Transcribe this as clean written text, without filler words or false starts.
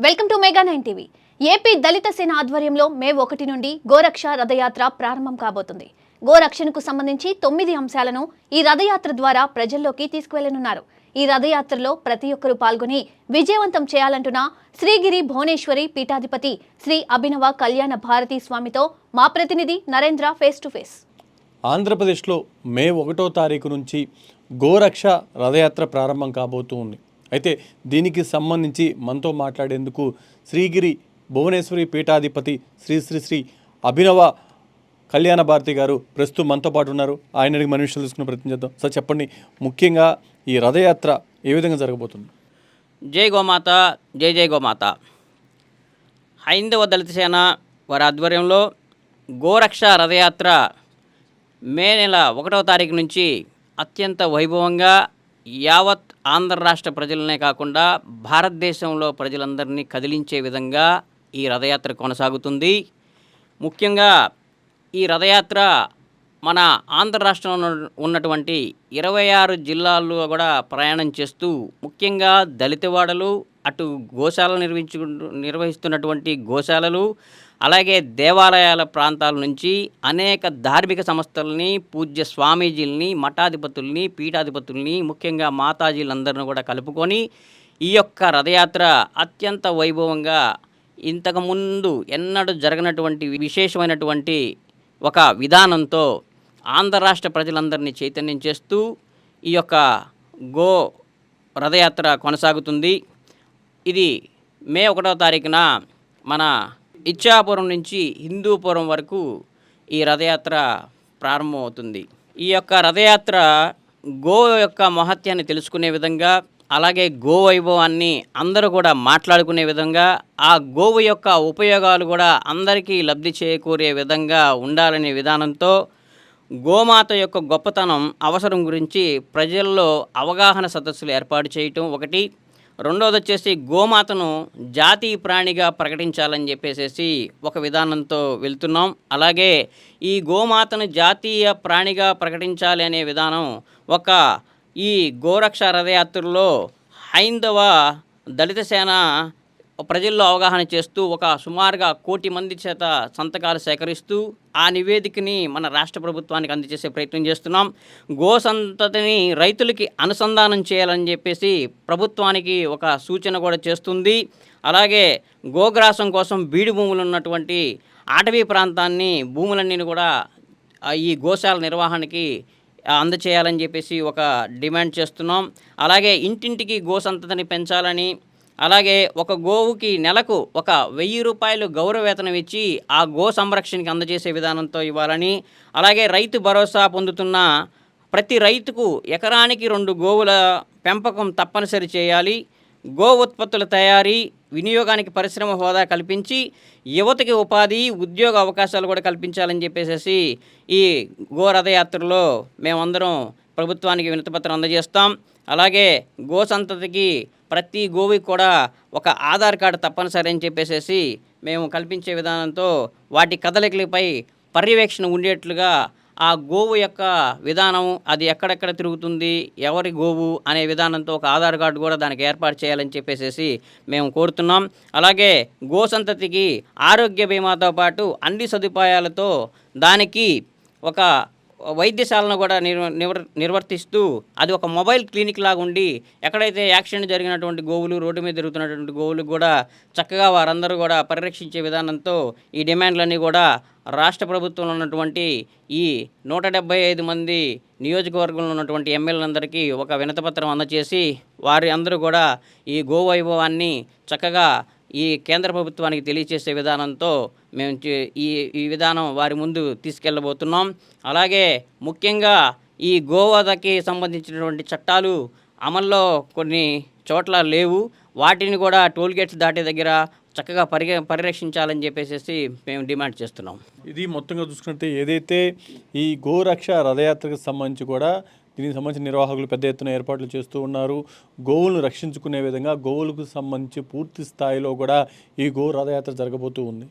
Welcome to mega 9 TV. AP Dalit Sena ఆధ్వర్యంలో మే 1 నుండి గోరక్ష రథయాత్ర ప్రారంభం కాబోతుంది. గోరక్షణకు సంబంధించి 9 అంశాలను ఈ రథయాత్ర ద్వారా ప్రజల్లోకి తీసుకువెళ్లనున్నారు. ఈ రథయాత్రలో ప్రతి ఒక్కరూ పాల్గొని విజయవంతం చేయాలంటున్న శ్రీగిరి భువనేశ్వరి పీఠాధిపతి శ్రీ అభినవ కళ్యాణ భారతీ స్వామితో మా ప్రతినిధి నరేంద్ర ఫేస్ టు ఫేస్. ఆంధ్రప్రదేశ్లో మే 1వ తారీఖు నుంచి గోరక్ష రథయాత్ర ప్రారంభం కాబోతుంది. అయితే దీనికి సంబంధించి మనతో మాట్లాడేందుకు శ్రీగిరి భువనేశ్వరి పీఠాధిపతి శ్రీ శ్రీ శ్రీ అభినవ కళ్యాణ భారతి గారు ప్రస్తుతం మనతో పాటు ఉన్నారు. ఆయనకి మన విషయాలు తీసుకుని ప్రయత్నం చేద్దాం. సార్ చెప్పండి, ముఖ్యంగా ఈ రథయాత్ర ఏ విధంగా జరగబోతుంది? జై గోమాత, జై జై గోమాత. హైందవ దళిత సేన వారి ఆధ్వర్యంలో గోరక్ష రథయాత్ర మే నెల 1వ తారీఖు నుంచి అత్యంత వైభవంగా యావత్ ఆంధ్ర రాష్ట్ర ప్రజలనే కాకుండా భారతదేశంలో ప్రజలందరినీ కదిలించే విధంగా ఈ రథయాత్ర కొనసాగుతుంది. ముఖ్యంగా ఈ రథయాత్ర మన ఆంధ్ర రాష్ట్రంలో ఉన్నటువంటి 26 జిల్లాల్లో కూడా ప్రయాణం చేస్తూ ముఖ్యంగా దళితవాడలు, అటు గోశాల నిర్వహిస్తున్నటువంటి గోశాలలు, అలాగే దేవాలయాల ప్రాంతాల నుంచి అనేక ధార్మిక సంస్థలని, పూజ్య స్వామీజీలని, మఠాధిపతుల్ని, పీఠాధిపతుల్ని, ముఖ్యంగా మాతాజీలందరిని కూడా కలుపుకొని ఈ యొక్క రథయాత్ర అత్యంత వైభవంగా ఇంతకుముందు ఎన్నడూ జరగనటువంటి విశేషమైనటువంటి ఒక విధానంతో ఆంధ్ర రాష్ట్ర ప్రజలందరినీ చైతన్యం చేస్తూ ఈ యొక్క గో రథయాత్ర కొనసాగుతుంది. ఇది మే 1వ తారీఖున మన ఇచ్చాపురం నుంచి హిందూపురం వరకు ఈ రథయాత్ర ప్రారంభమవుతుంది. ఈ యొక్క రథయాత్ర గో యొక్క మహత్యాన్ని తెలుసుకునే విధంగా, అలాగే గో వైభవాన్ని అందరూ కూడా మాట్లాడుకునే విధంగా, ఆ గోవు యొక్క ఉపయోగాలు కూడా అందరికీ లబ్ధి చేకూరే విధంగా ఉండాలనే విధానంతో గోమాత యొక్క గొప్పతనం, అవసరం గురించి ప్రజల్లో అవగాహన సదస్సులు ఏర్పాటు చేయటం ఒకటి. రెండోది వచ్చేసి గోమాతను జాతీయ ప్రాణిగా ప్రకటించాలని చెప్పేసి ఒక విధానంతో వెళ్తున్నాం. అలాగే ఈ గోమాతను జాతీయ ప్రాణిగా ప్రకటించాలి అనే విధానం ఈ గోరక్ష రథయాత్రలో హైందవ దళిత సేన ప్రజల్లో అవగాహన చేస్తూ సుమారుగా 1 కోటి మంది చేత సంతకాలు సేకరిస్తూ ఆ నివేదికని మన రాష్ట్ర ప్రభుత్వానికి అందజేసే ప్రయత్నం చేస్తున్నాం. గో సంతతిని రైతులకి అనుసంధానం చేయాలని చెప్పేసి ప్రభుత్వానికి ఒక సూచన కూడా చేస్తుంది. అలాగే గోగ్రాసం కోసం బీడు భూములు ఉన్నటువంటి అటవీ ప్రాంతాన్ని, భూములన్నీ కూడా ఈ గోశాల నిర్వహణకి అందచేయాలని చెప్పేసి ఒక డిమాండ్ చేస్తున్నాం. అలాగే ఇంటింటికి గో సంతతిని పెంచాలని, అలాగే ఒక గోవుకి నెలకు 1000 రూపాయలు గౌరవ వేతనం ఇచ్చి ఆ గో సంరక్షణకి అందజేసే విధానంతో ఇవ్వాలని, అలాగే రైతు భరోసా పొందుతున్న ప్రతి రైతుకు ఎకరానికి 2 గోవుల పెంపకం తప్పనిసరి చేయాలి. గో ఉత్పత్తుల తయారీ, వినియోగానికి పరిశ్రమ హోదా కల్పించి యువతకి ఉపాధి, ఉద్యోగ అవకాశాలు కూడా కల్పించాలని చెప్పేసి ఈ గో రథయాత్రలో మేమందరం ప్రభుత్వానికి వినతిపత్రం అందజేస్తాం. అలాగే గో సంతతికి ప్రతి గోవుకి కూడా ఒక ఆధార్ కార్డు తప్పనిసరి అని చెప్పేసి మేము కల్పించే విధానంతో వాటి కదలికలపై పర్యవేక్షణ ఉండేట్లుగా ఆ గోవు యొక్క విధానం, అది ఎక్కడెక్కడ తిరుగుతుంది, ఎవరి గోవు అనే విధానంతో ఒక ఆధార్ కార్డు కూడా దానికి ఏర్పాటు చేయాలని చెప్పేసి మేము కోరుతున్నాం. అలాగే గో సంతతికి ఆరోగ్య బీమాతో పాటు అన్ని సదుపాయాలతో దానికి ఒక వైద్యశాలను కూడా నిర్వర్తిస్తూ అది ఒక మొబైల్ క్లినిక్ లాగా ఉండి, ఎక్కడైతే యాక్సిడెంట్ జరిగినటువంటి గోవులు, రోడ్డు మీద తిరుగుతున్నటువంటి గోవులు కూడా చక్కగా వారందరూ కూడా పరిరక్షించే విధానంతో ఈ డిమాండ్లన్నీ కూడా రాష్ట్ర ప్రభుత్వంలో ఉన్నటువంటి ఈ 175 మంది నియోజకవర్గంలో ఉన్నటువంటి ఎమ్మెల్యేలందరికీ ఒక వినతిపత్రం అందజేసి వారి అందరూ కూడా ఈ గో వైభవాన్ని చక్కగా ఈ కేంద్ర ప్రభుత్వానికి తెలియచేసే విధానంతో మేము ఈ విధానం వారి ముందు తీసుకెళ్ళబోతున్నాం. అలాగే ముఖ్యంగా ఈ గోవధకి సంబంధించినటువంటి చట్టాలు అమల్లో కొన్ని చోట్ల లేవు. వాటిని కూడా టోల్గేట్స్ దాటే దగ్గర చక్కగా పరిరక్షించాలని చెప్పేసి మేము డిమాండ్ చేస్తున్నాం. ఇది మొత్తంగా చూసుకుంటే ఏదైతే ఈ గోరక్ష రథయాత్రకు సంబంధించి కూడా దీనికి సంబంధించిన నిర్వాహకులు పెద్ద ఎత్తున ఏర్పాట్లు చేస్తూ ఉన్నారు. గోవులను రక్షించుకునే విధంగా గోవులకు సంబంధించి పూర్తి స్థాయిలో కూడా ఈ గో రథయాత్ర జరగబోతూ ఉంది.